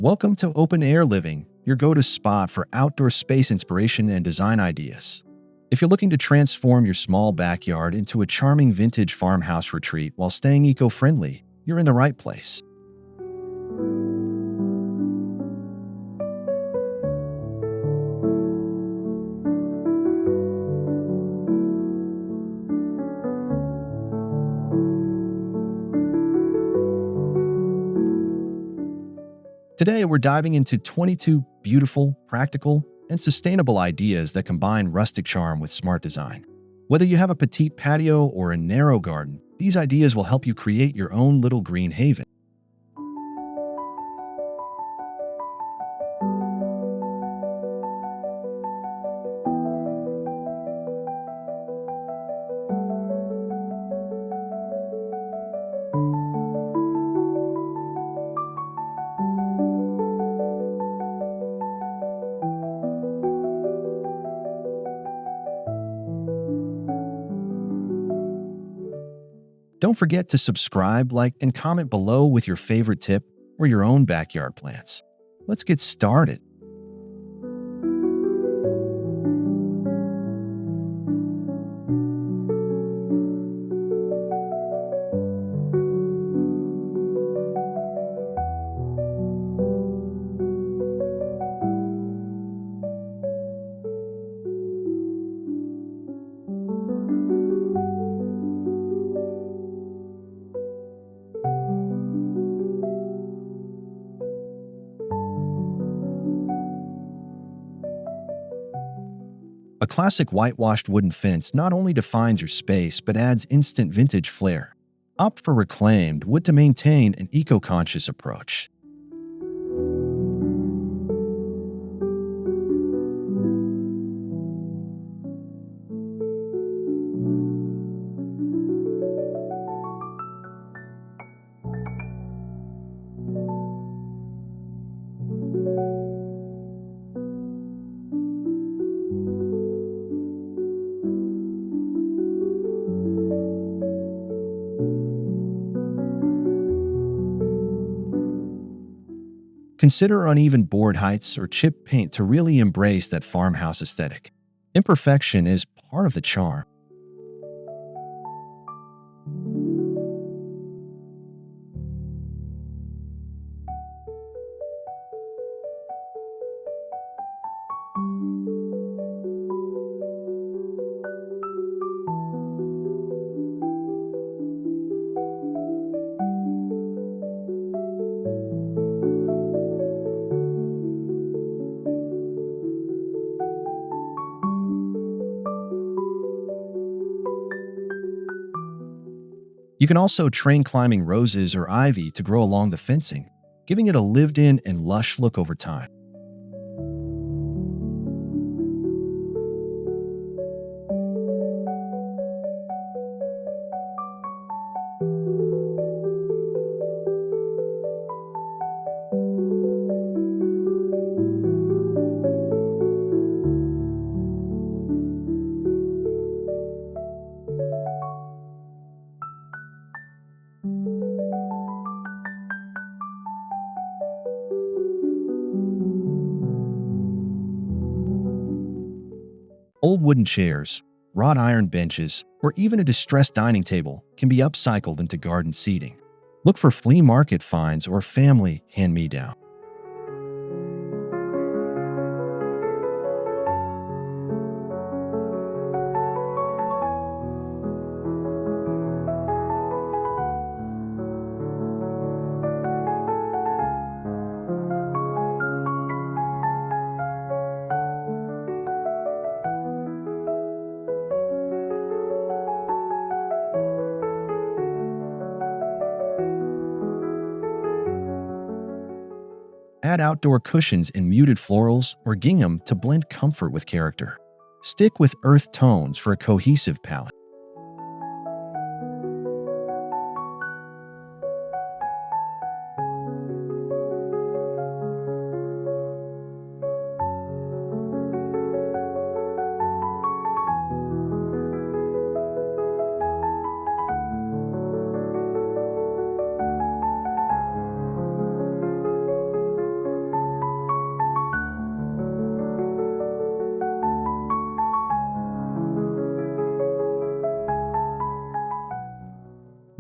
Welcome to Open Air Living, your go-to spot for outdoor space inspiration and design ideas. If you're looking to transform your small backyard into a charming vintage farmhouse retreat while staying eco-friendly, you're in the right place. Today, we're diving into 22 beautiful, practical, and sustainable ideas that combine rustic charm with smart design. Whether you have a petite patio or a narrow garden, these ideas will help you create your own little green haven. Don't forget to subscribe, like, and comment below with your favorite tip or your own backyard plants. Let's get started. A classic whitewashed wooden fence not only defines your space but adds instant vintage flair. Opt for reclaimed wood to maintain an eco-conscious approach. Consider uneven board heights or chip paint to really embrace that farmhouse aesthetic. Imperfection is part of the charm. You can also train climbing roses or ivy to grow along the fencing, giving it a lived-in and lush look over time. Old wooden chairs, wrought iron benches, or even a distressed dining table can be upcycled into garden seating. Look for flea market finds or family hand-me-down. Add outdoor cushions in muted florals or gingham to blend comfort with character. Stick with earth tones for a cohesive palette.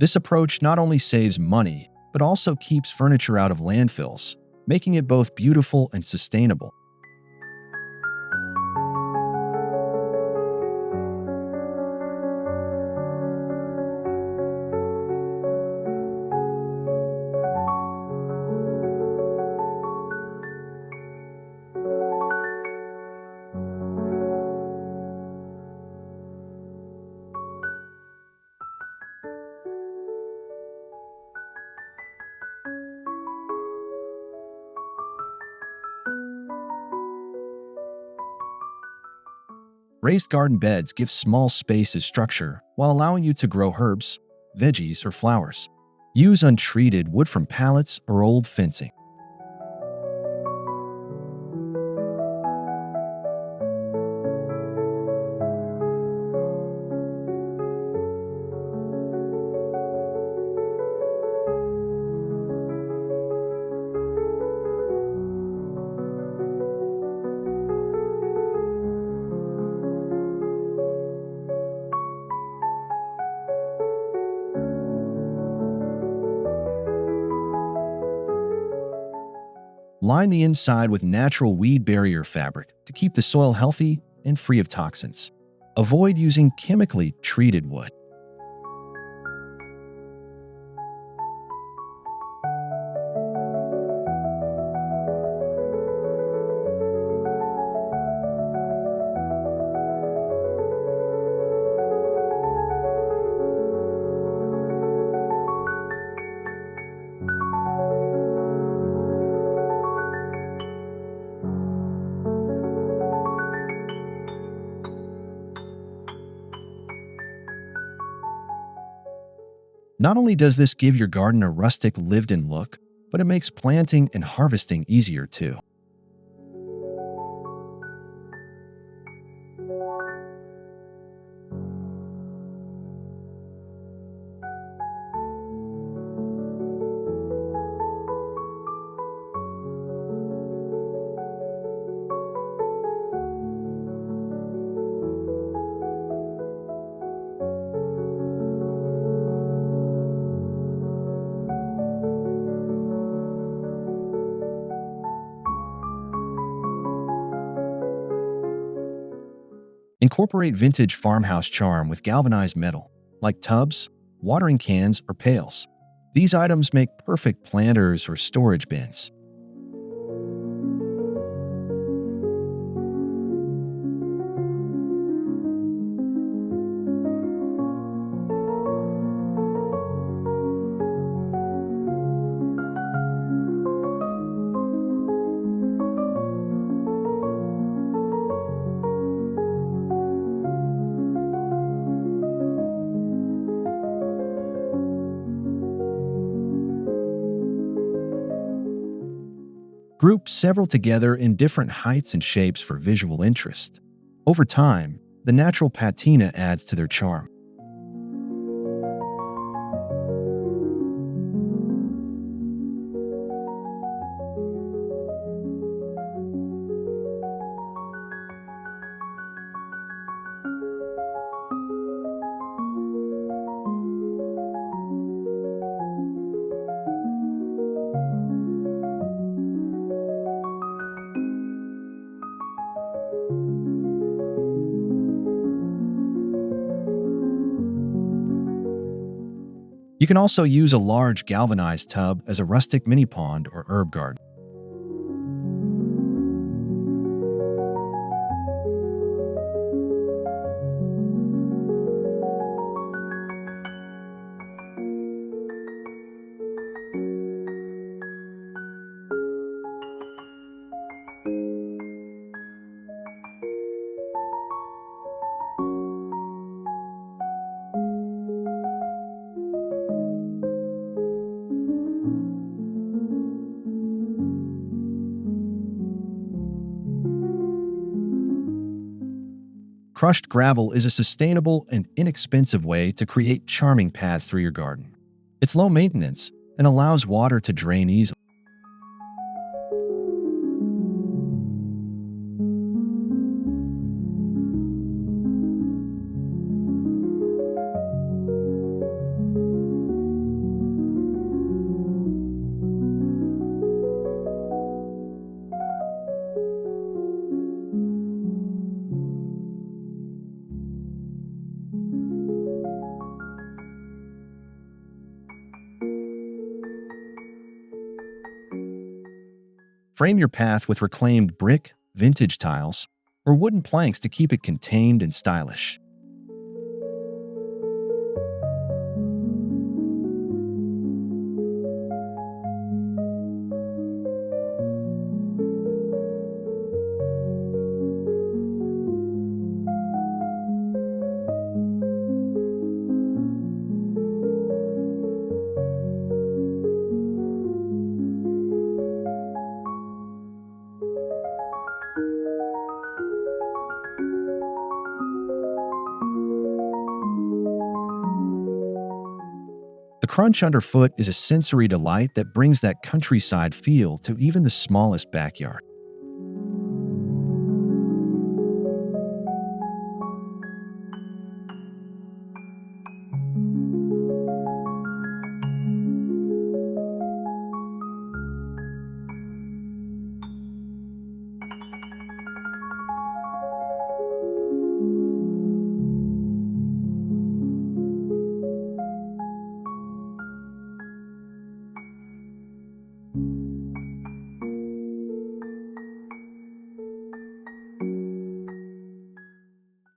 This approach not only saves money, but also keeps furniture out of landfills, making it both beautiful and sustainable. Raised garden beds give small spaces structure while allowing you to grow herbs, veggies, or flowers. Use untreated wood from pallets or old fencing. Line the inside with natural weed barrier fabric to keep the soil healthy and free of toxins. Avoid using chemically treated wood. Not only does this give your garden a rustic, lived-in look, but it makes planting and harvesting easier too. Incorporate vintage farmhouse charm with galvanized metal, like tubs, watering cans, or pails. These items make perfect planters or storage bins. Group several together in different heights and shapes for visual interest. Over time, the natural patina adds to their charm. You can also use a large galvanized tub as a rustic mini pond or herb garden. Crushed gravel is a sustainable and inexpensive way to create charming paths through your garden. It's low maintenance and allows water to drain easily. Frame your path with reclaimed brick, vintage tiles, or wooden planks to keep it contained and stylish. The crunch underfoot is a sensory delight that brings that countryside feel to even the smallest backyard.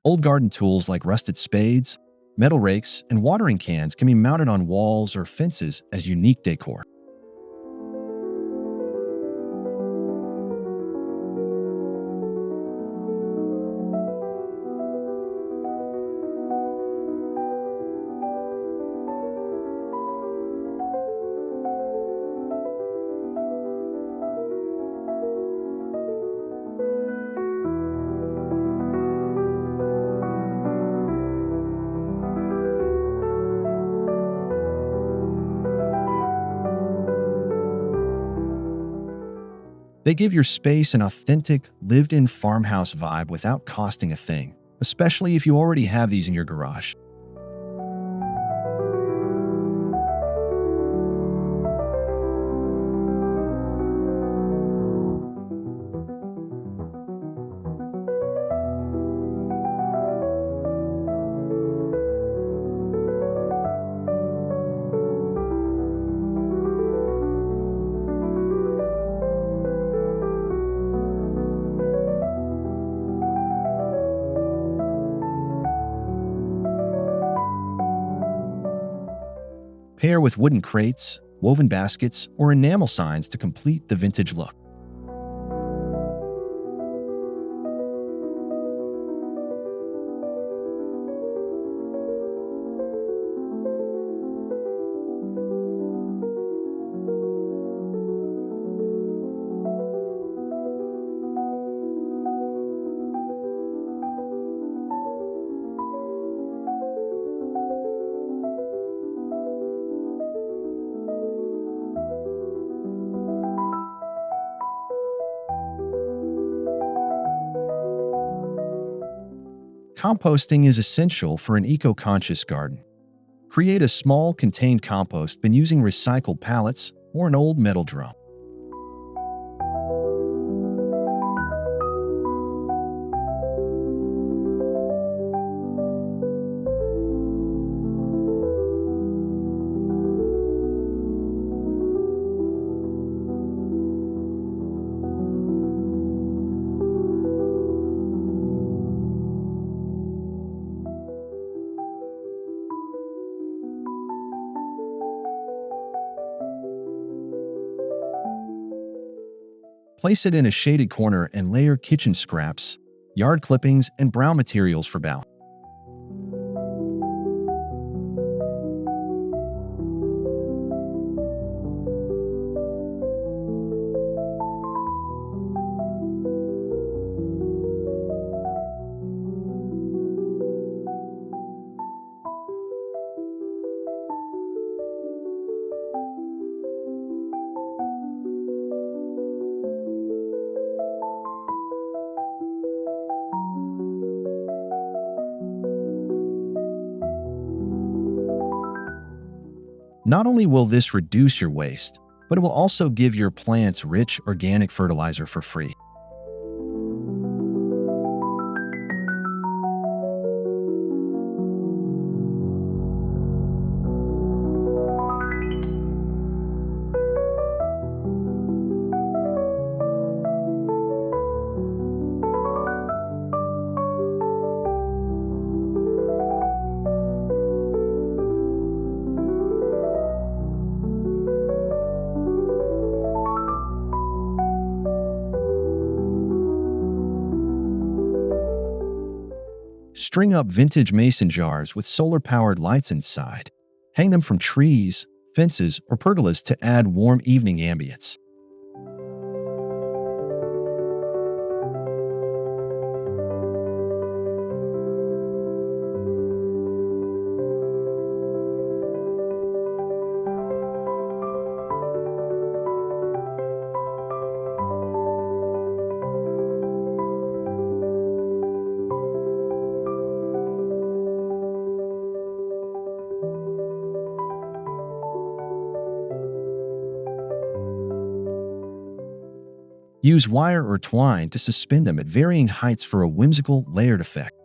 Old garden tools like rusted spades, metal rakes, and watering cans can be mounted on walls or fences as unique decor. They give your space an authentic, lived-in farmhouse vibe without costing a thing, especially if you already have these in your garage. Pair with wooden crates, woven baskets, or enamel signs to complete the vintage look. Composting is essential for an eco-conscious garden. Create a small, contained compost bin using recycled pallets or an old metal drum. Place it in a shaded corner and layer kitchen scraps, yard clippings, and brown materials for balance. Not only will this reduce your waste, but it will also give your plants rich organic fertilizer for free. String up vintage mason jars with solar-powered lights inside. Hang them from trees, fences, or pergolas to add warm evening ambience. Use wire or twine to suspend them at varying heights for a whimsical, layered effect.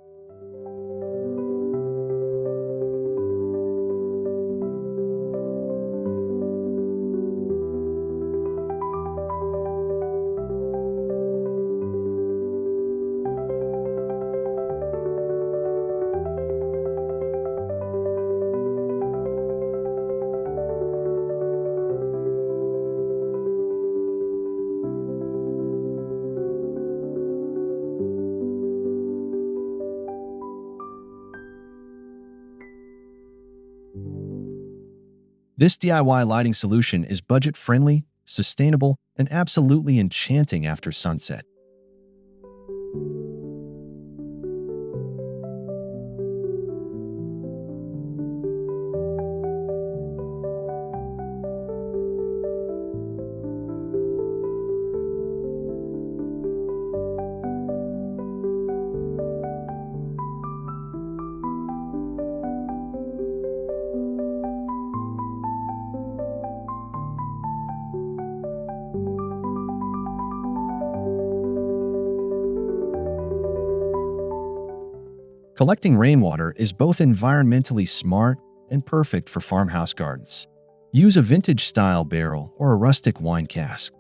This DIY lighting solution is budget-friendly, sustainable, and absolutely enchanting after sunset. Collecting rainwater is both environmentally smart and perfect for farmhouse gardens. Use a vintage-style barrel or a rustic wine cask.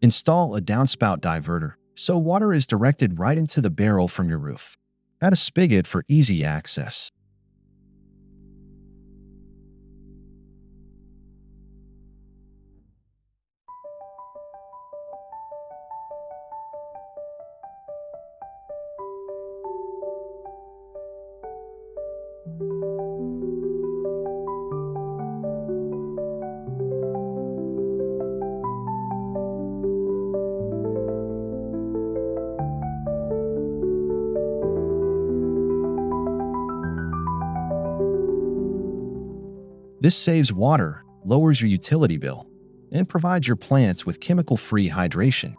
Install a downspout diverter so water is directed right into the barrel from your roof. Add a spigot for easy access. This saves water, lowers your utility bill, and provides your plants with chemical-free hydration.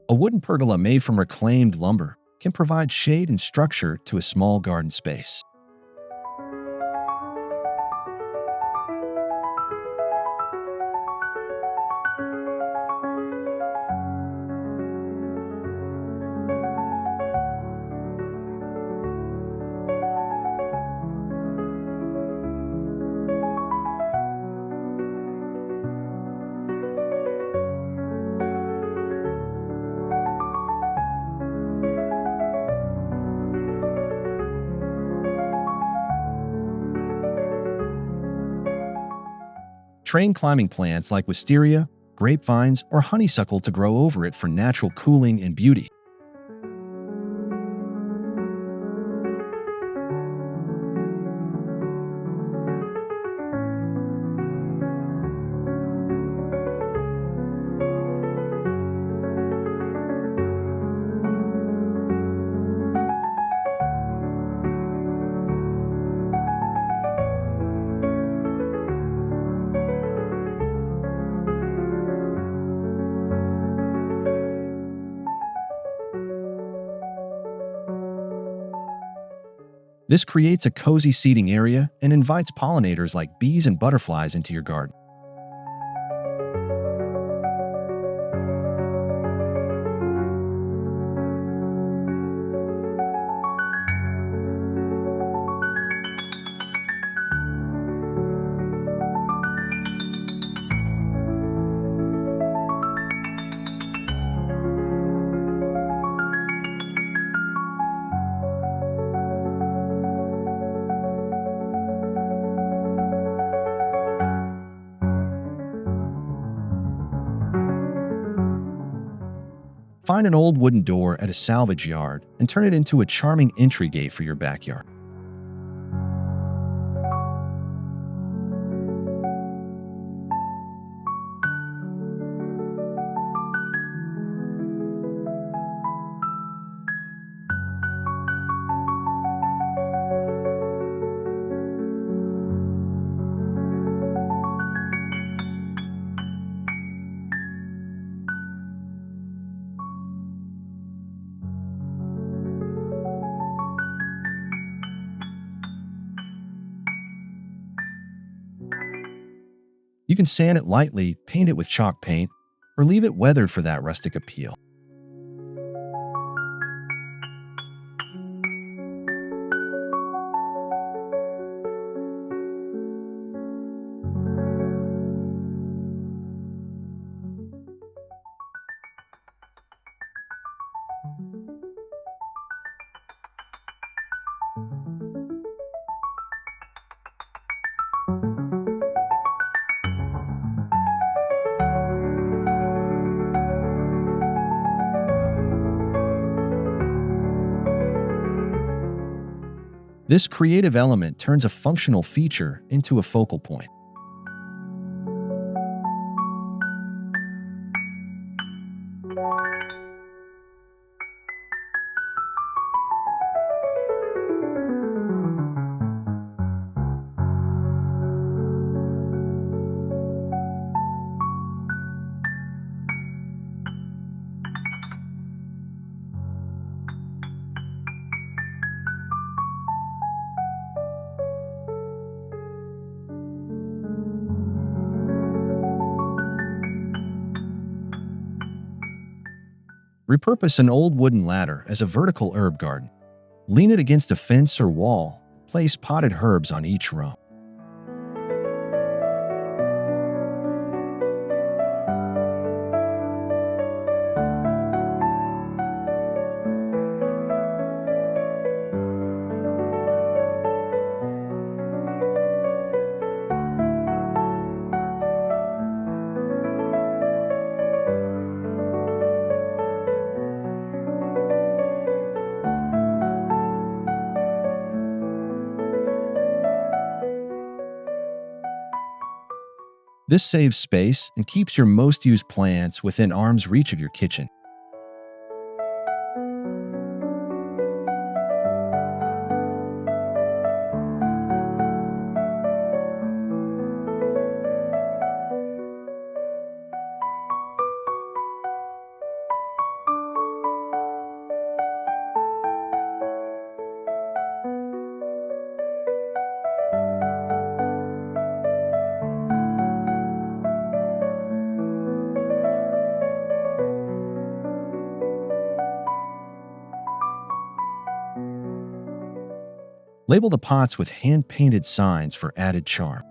A wooden pergola made from reclaimed lumber can provide shade and structure to a small garden space. Train climbing plants like wisteria, grapevines, or honeysuckle to grow over it for natural cooling and beauty. This creates a cozy seating area and invites pollinators like bees and butterflies into your garden. Find an old wooden door at a salvage yard and turn it into a charming entry gate for your backyard. You can sand it lightly, paint it with chalk paint, or leave it weathered for that rustic appeal. This creative element turns a functional feature into a focal point. Repurpose an old wooden ladder as a vertical herb garden. Lean it against a fence or wall. Place potted herbs on each row. This saves space and keeps your most used plants within arm's reach of your kitchen. Label the pots with hand-painted signs for added charm.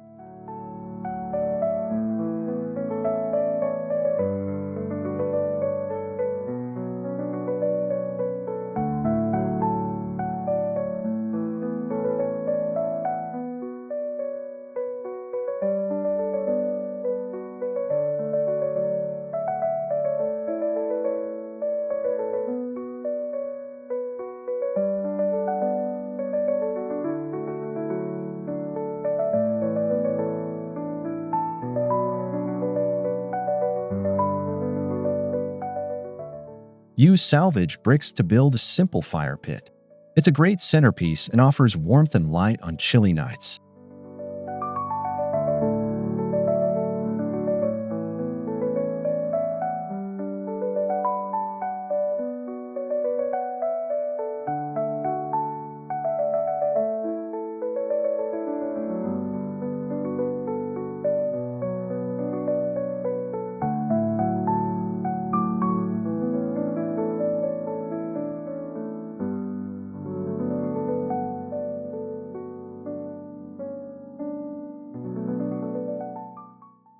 Use salvage bricks to build a simple fire pit. It's a great centerpiece and offers warmth and light on chilly nights.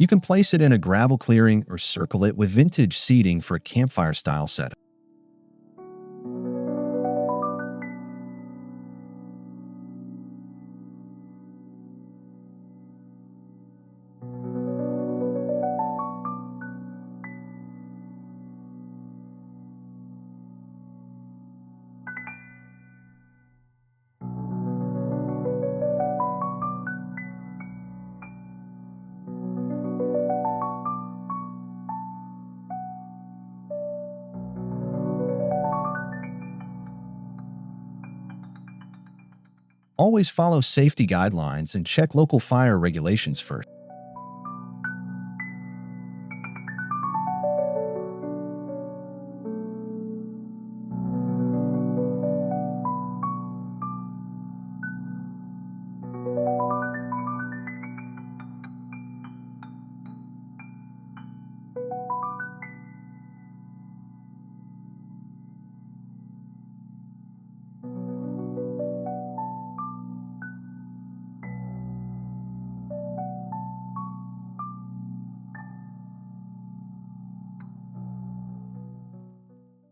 You can place it in a gravel clearing or circle it with vintage seating for a campfire style setup. Always follow safety guidelines and check local fire regulations first.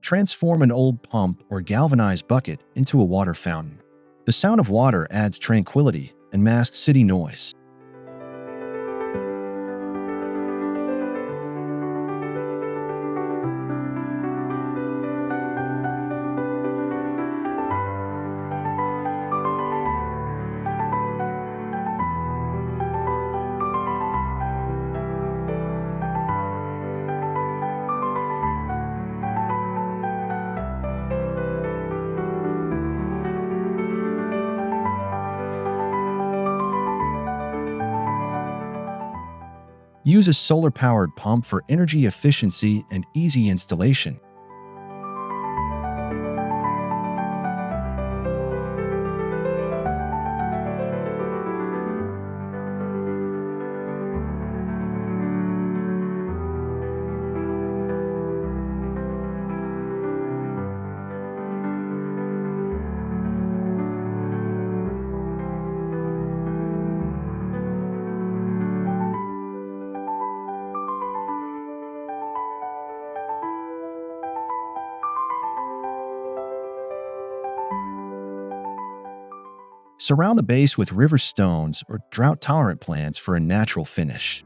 Transform an old pump or galvanized bucket into a water fountain. The sound of water adds tranquility and masks city noise. Use a solar-powered pump for energy efficiency and easy installation. Surround the base with river stones or drought-tolerant plants for a natural finish.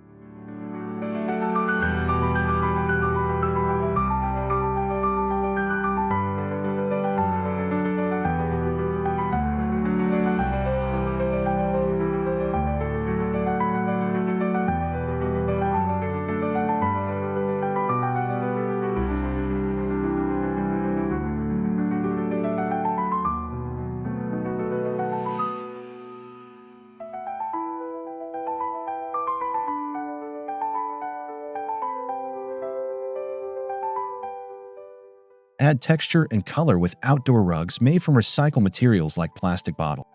Add texture and color with outdoor rugs made from recycled materials like plastic bottles.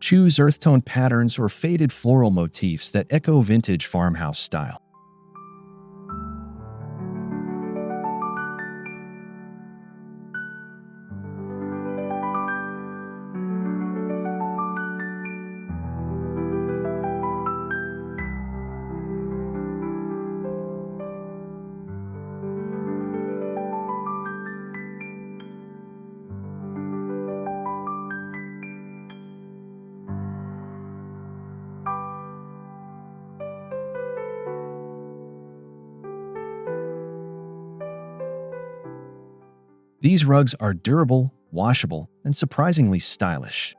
Choose earth tone patterns or faded floral motifs that echo vintage farmhouse style. These rugs are durable, washable, and surprisingly stylish.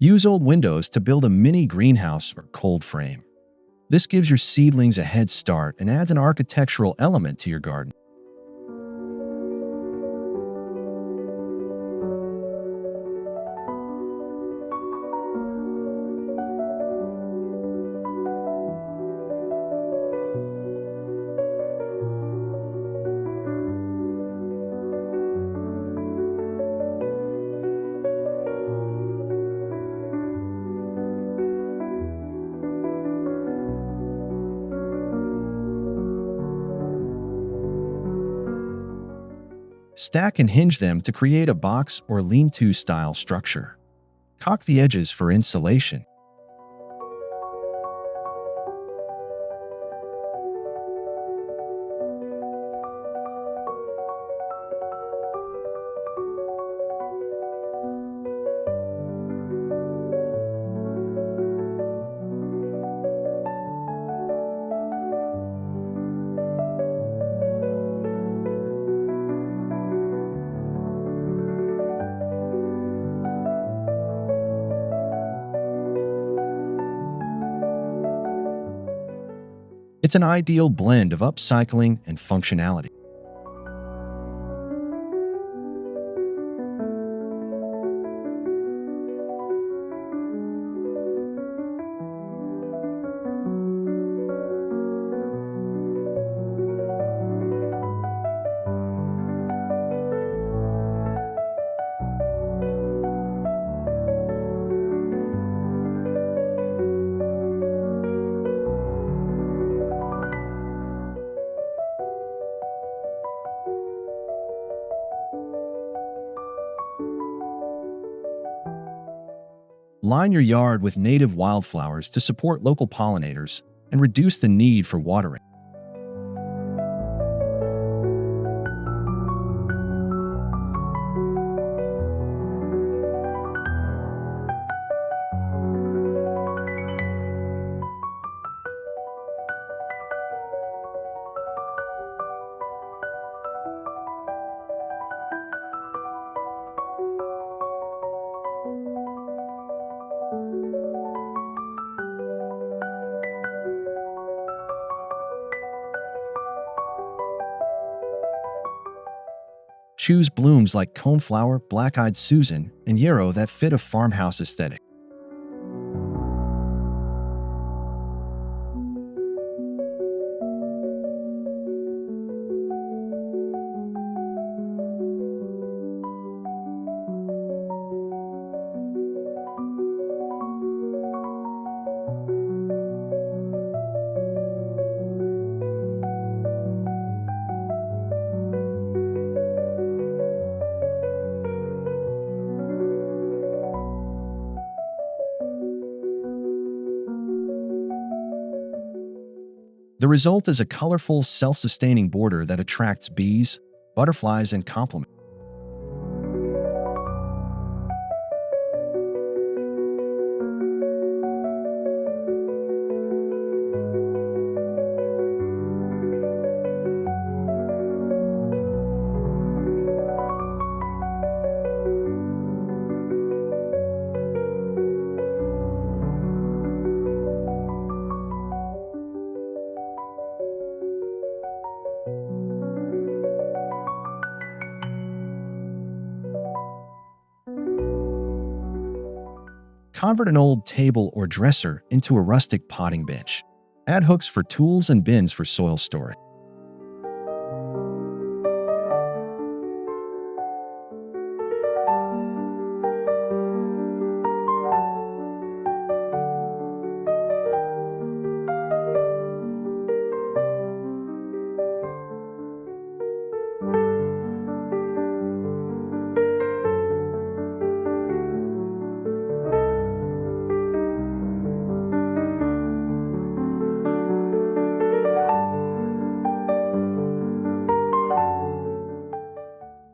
Use old windows to build a mini greenhouse or cold frame. This gives your seedlings a head start and adds an architectural element to your garden. Stack and hinge them to create a box or lean-to style structure. Caulk the edges for insulation. It's an ideal blend of upcycling and functionality. Line your yard with native wildflowers to support local pollinators and reduce the need for watering. Choose blooms like coneflower, black-eyed Susan, and yarrow that fit a farmhouse aesthetic. The result is a colorful, self-sustaining border that attracts bees, butterflies, and compliments. Convert an old table or dresser into a rustic potting bench. Add hooks for tools and bins for soil storage.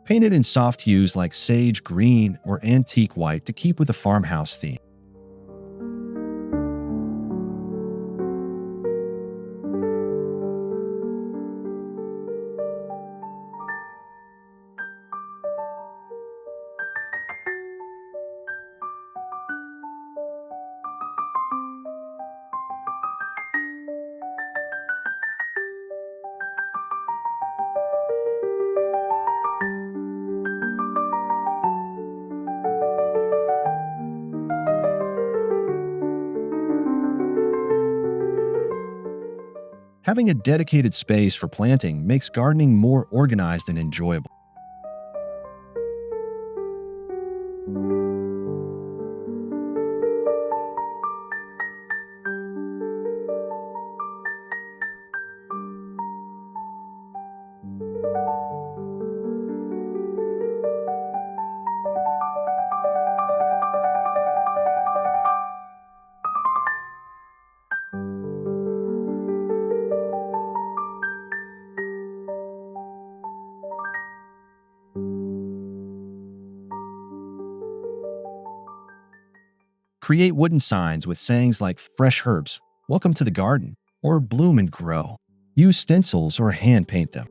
Paint it in soft hues like sage green or antique white to keep with the farmhouse theme. Having a dedicated space for planting makes gardening more organized and enjoyable. Create wooden signs with sayings like fresh herbs, welcome to the garden, or bloom and grow. Use stencils or hand paint them.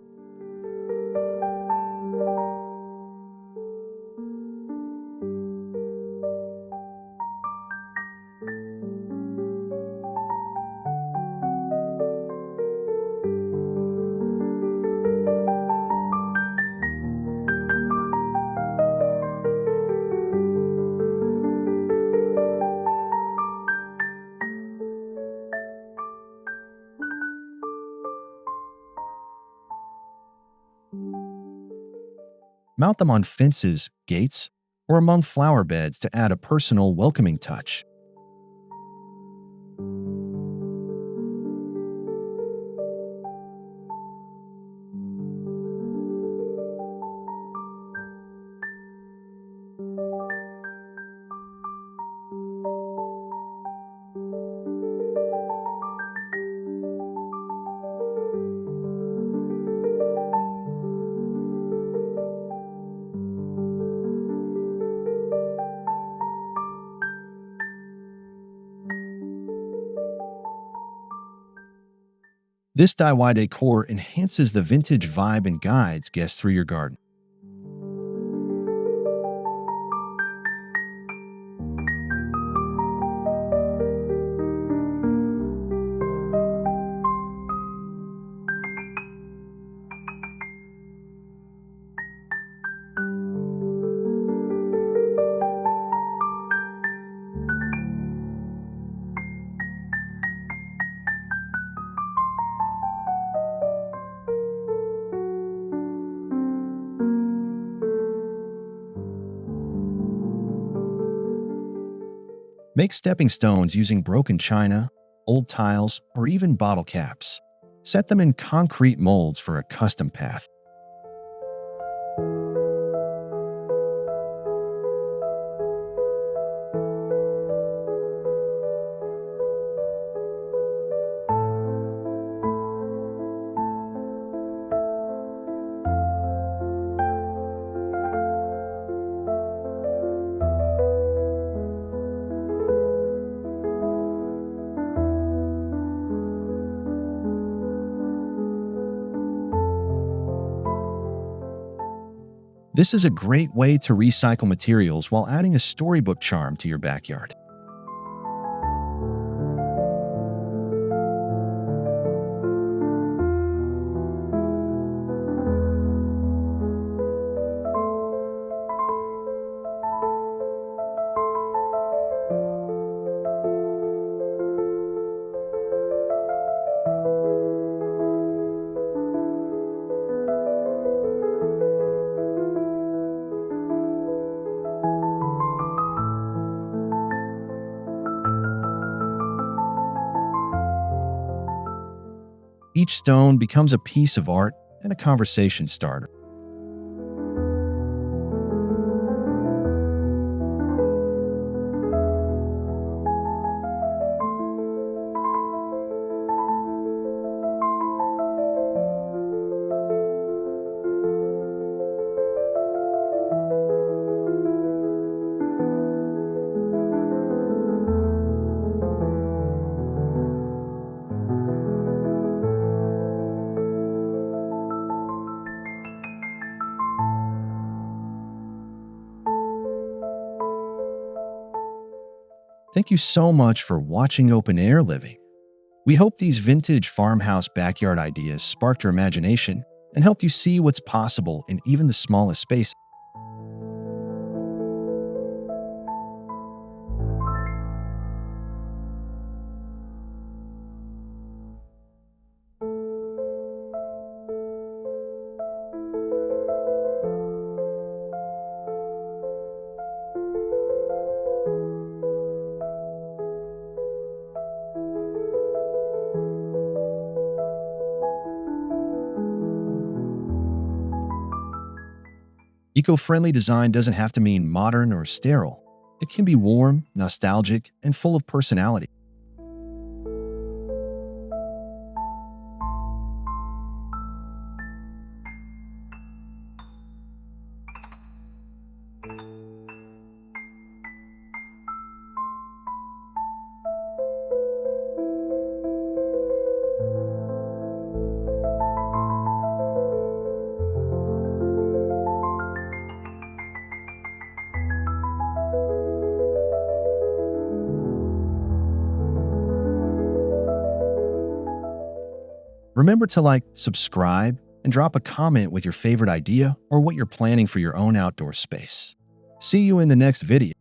Mount them on fences, gates, or among flower beds to add a personal, welcoming touch. This DIY decor enhances the vintage vibe and guides guests through your garden. Make stepping stones using broken china, old tiles, or even bottle caps. Set them in concrete molds for a custom path. This is a great way to recycle materials while adding a storybook charm to your backyard. Each stone becomes a piece of art and a conversation starter. Thank you so much for watching Open Air Living. We hope these vintage farmhouse backyard ideas sparked your imagination and helped you see what's possible in even the smallest spaces. Eco-friendly design doesn't have to mean modern or sterile. It can be warm, nostalgic, and full of personality. Remember to subscribe, and drop a comment with your favorite idea or what you're planning for your own outdoor space. See you in the next video.